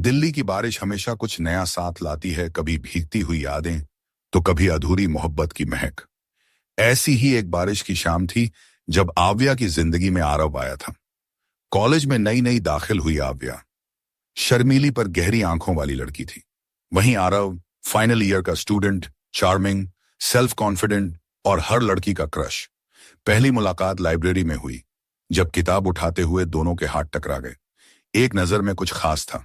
दिल्ली की बारिश हमेशा कुछ नया साथ लाती है, कभी भीगती हुई यादें तो कभी अधूरी मोहब्बत की महक। ऐसी ही एक बारिश की शाम थी जब आव्या की जिंदगी में आरव आया था। कॉलेज में नई नई दाखिल हुई आव्या शर्मीली पर गहरी आंखों वाली लड़की थी। वहीं आरव फाइनल ईयर का स्टूडेंट, चार्मिंग, सेल्फ कॉन्फिडेंट और हर लड़की का क्रश। पहली मुलाकात लाइब्रेरी में हुई जब किताब उठाते हुए दोनों के हाथ टकरा गए। एक नजर में कुछ खास था।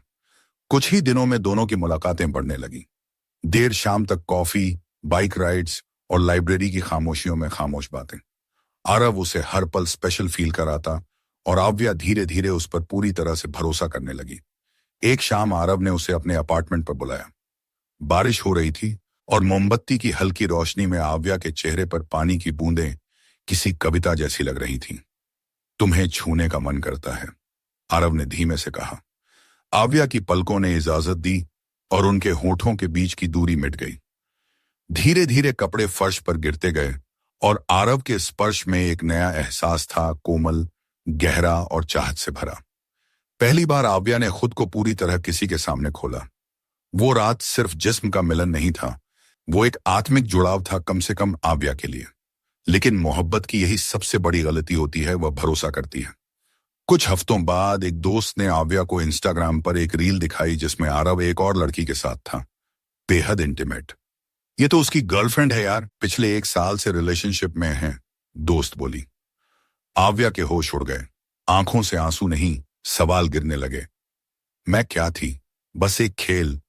कुछ ही दिनों में दोनों की मुलाकातें बढ़ने लगी। देर शाम तक कॉफी, बाइक राइड्स और लाइब्रेरी की खामोशियों में खामोश बातें। आरव उसे हर पल स्पेशल फील कराता और आव्या धीरे धीरे उस पर पूरी तरह से भरोसा करने लगी। एक शाम आरव ने उसे अपने अपार्टमेंट पर बुलाया। बारिश हो रही थी और मोमबत्ती की हल्की रोशनी में आव्या के चेहरे पर पानी की बूंदें किसी कविता जैसी लग रही थीं। तुम्हें छूने का मन करता है, आरव ने धीमे से कहा। आव्या की पलकों ने इजाजत दी और उनके होठों के बीच की दूरी मिट गई। धीरे धीरे कपड़े फर्श पर गिरते गए और आरव के स्पर्श में एक नया एहसास था, कोमल, गहरा और चाहत से भरा। पहली बार आव्या ने खुद को पूरी तरह किसी के सामने खोला। वो रात सिर्फ जिस्म का मिलन नहीं था, वो एक आत्मिक जुड़ाव था, कम से कम आव्या के लिए। लेकिन मोहब्बत की यही सबसे बड़ी गलती होती है, वह भरोसा करती है। कुछ हफ्तों बाद एक दोस्त ने आव्या को इंस्टाग्राम पर एक रील दिखाई जिसमें आरव एक और लड़की के साथ था, बेहद इंटीमेट। ये तो उसकी गर्लफ्रेंड है यार, पिछले 1 साल से रिलेशनशिप में है, दोस्त बोली। आव्या के होश उड़ गए। आंखों से आंसू नहीं, सवाल गिरने लगे। मैं क्या थी, बस एक खेल।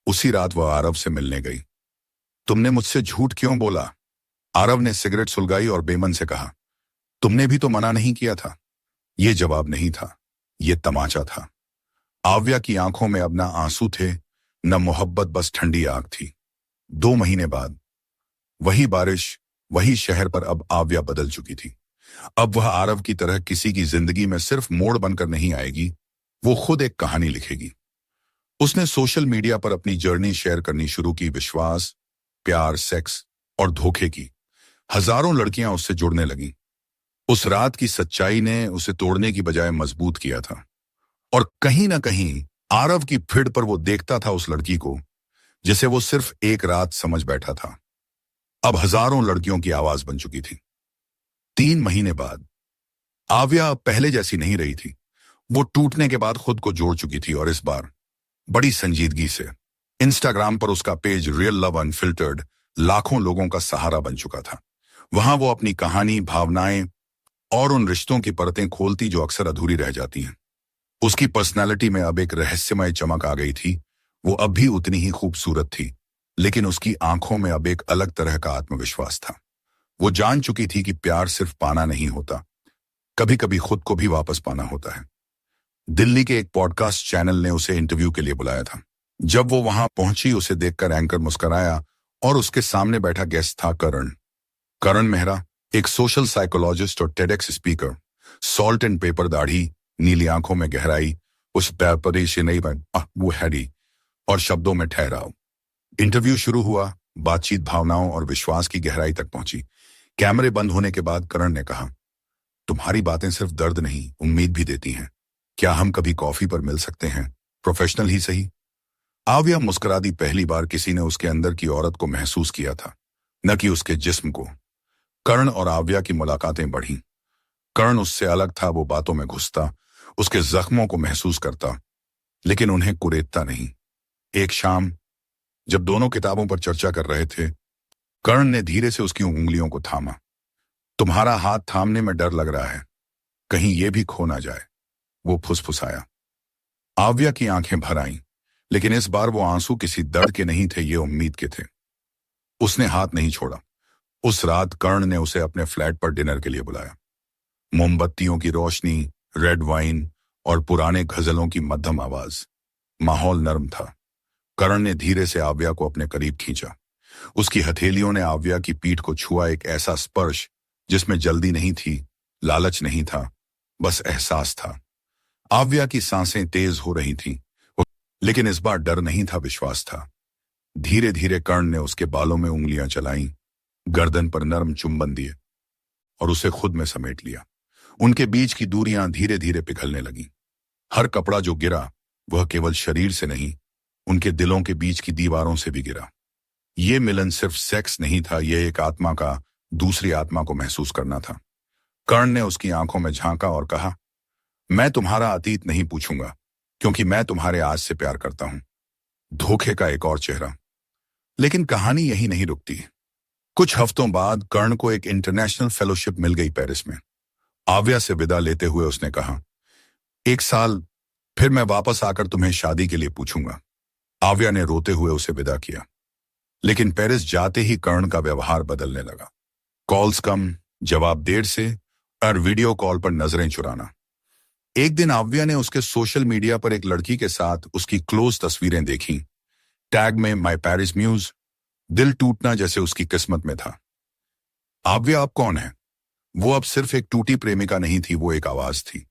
उसी रात वह आरव से मिलने गई। तुमने मुझसे झूठ क्यों बोला? आरव ने सिगरेट सुलगाई और बेमन से कहा। तुमने भी तो मना नहीं किया था। ये जवाब नहीं था, ये तमाचा था। आव्या की आंखों में अब ना आंसू थे, न मोहब्बत, बस ठंडी आग थी। 2 महीने बाद वही बारिश, वही शहर, पर अब आव्या बदल चुकी थी। अब वह आरव की तरह किसी की जिंदगी में सिर्फ मोड़ बनकर नहीं आएगी, वो खुद एक कहानी लिखेगी। उसने सोशल मीडिया पर अपनी जर्नी शेयर करनी शुरू की। विश्वास, प्यार, सेक्स और धोखे की हजारों लड़कियां उससे जुड़ने लगीं। उस रात की सच्चाई ने उसे तोड़ने की बजाय मजबूत किया था। और कहीं ना कहीं आरव की फिर पर वो देखता था उस लड़की को जिसे वो सिर्फ एक रात समझ बैठा था। अब हजारों लड़कियों की आवाज बन चुकी थी। 3 महीने बाद आव्या अब पहले जैसी नहीं रही थी। वो टूटने के बाद खुद को जोड़ चुकी थी और इस बार बड़ी संजीदगी से। इंस्टाग्राम पर उसका पेज रियल लव अनफिल्टर्ड लाखों लोगों का सहारा बन चुका था। वहां वो अपनी कहानी, भावनाएं और उन रिश्तों की परतें खोलती जो अक्सर अधूरी रह जाती हैं। उसकी पर्सनालिटी में अब एक रहस्यमय चमक आ गई थी। वो अब भी उतनी ही खूबसूरत थी, लेकिन उसकी आंखों में अब एक अलग तरह का आत्मविश्वास था। वो जान चुकी थी कि प्यार सिर्फ पाना नहीं होता, कभी कभी खुद को भी वापस पाना होता है। दिल्ली के एक पॉडकास्ट चैनल ने उसे इंटरव्यू के लिए बुलाया था। जब वो वहां पहुंची, उसे देखकर एंकर मुस्कुराया और उसके सामने बैठा गेस्ट था करण मेहरा, एक सोशल साइकोलॉजिस्ट और TEDx speaker. Salt and paper दाढ़ी, नीली आंखों में गहराई, उस वो हैडी और शब्दों में ठहराव। इंटरव्यू शुरू हुआ। बातचीत भावनाओं और विश्वास की गहराई तक पहुंची। कैमरे बंद होने के बाद करण ने कहा, तुम्हारी बातें सिर्फ दर्द नहीं, उम्मीद भी देती हैं। क्या हम कभी कॉफी पर मिल सकते हैं, प्रोफेशनल ही सही? आव्या मुस्कुरा दी। पहली बार किसी ने उसके अंदर की औरत को महसूस किया था, न कि उसके जिस्म को। करण और आव्या की मुलाकातें बढ़ी। करण उससे अलग था, वो बातों में घुसता, उसके जख्मों को महसूस करता, लेकिन उन्हें कुरेदता नहीं। एक शाम जब दोनों किताबों पर चर्चा कर रहे थे, कर्ण ने धीरे से उसकी उंगलियों को थामा। तुम्हारा हाथ थामने में डर लग रहा है, कहीं ये भी खो ना जाए, वो फुसफुसाया। आव्या की आंखें भर आईं, लेकिन इस बार वो आंसू किसी दर्द के नहीं थे, ये उम्मीद के थे। उसने हाथ नहीं छोड़ा। उस रात कर्ण ने उसे अपने फ्लैट पर डिनर के लिए बुलाया। मोमबत्तियों की रोशनी, रेड वाइन और पुराने गजलों की मध्यम आवाज। माहौल नर्म था। करण ने धीरे से आव्या को अपने करीब खींचा। उसकी हथेलियों ने आव्या की पीठ को छुआ, एक ऐसा स्पर्श जिसमें जल्दी नहीं थी, लालच नहीं था, बस एहसास था। आव्या की सांसें तेज हो रही थीं, लेकिन इस बार डर नहीं था, विश्वास था। धीरे धीरे कर्ण ने उसके बालों में उंगलियां चलाईं, गर्दन पर नरम चुंबन दिए और उसे खुद में समेट लिया। उनके बीच की दूरियां धीरे धीरे पिघलने लगीं। हर कपड़ा जो गिरा वह केवल शरीर से नहीं, उनके दिलों के बीच की दीवारों से भी गिरा। ये मिलन सिर्फ सेक्स नहीं था, यह एक आत्मा का दूसरी आत्मा को महसूस करना था। कर्ण ने उसकी आंखों में झांका और कहा, मैं तुम्हारा अतीत नहीं पूछूंगा, क्योंकि मैं तुम्हारे आज से प्यार करता हूं। धोखे का एक और चेहरा। लेकिन कहानी यही नहीं रुकती। कुछ हफ्तों बाद कर्ण को एक इंटरनेशनल फेलोशिप मिल गई पेरिस में। आव्या से विदा लेते हुए उसने कहा, एक साल फिर मैं वापस आकर तुम्हें शादी के लिए पूछूंगा। आव्या ने रोते हुए उसे विदा किया। लेकिन पेरिस जाते ही कर्ण का व्यवहार बदलने लगा। कॉल्स कम, जवाब देर से और वीडियो कॉल पर नजरें चुराना। एक दिन आव्या ने उसके सोशल मीडिया पर एक लड़की के साथ उसकी क्लोज तस्वीरें देखी। टैग में माय पेरिस म्यूज। दिल टूटना जैसे उसकी किस्मत में था। आव्या अब कौन है? वो अब सिर्फ एक टूटी प्रेमिका नहीं थी, वो एक आवाज थी।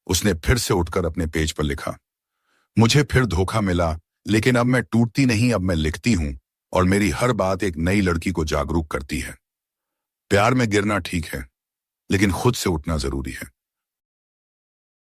उसने फिर से उठकर अपने पेज पर लिखा, मुझे फिर धोखा मिला, लेकिन अब मैं टूटती नहीं, अब मैं लिखती हूं और मेरी हर बात एक नई लड़की को जागरूक करती है। प्यार में गिरना ठीक है, लेकिन खुद से उठना जरूरी है।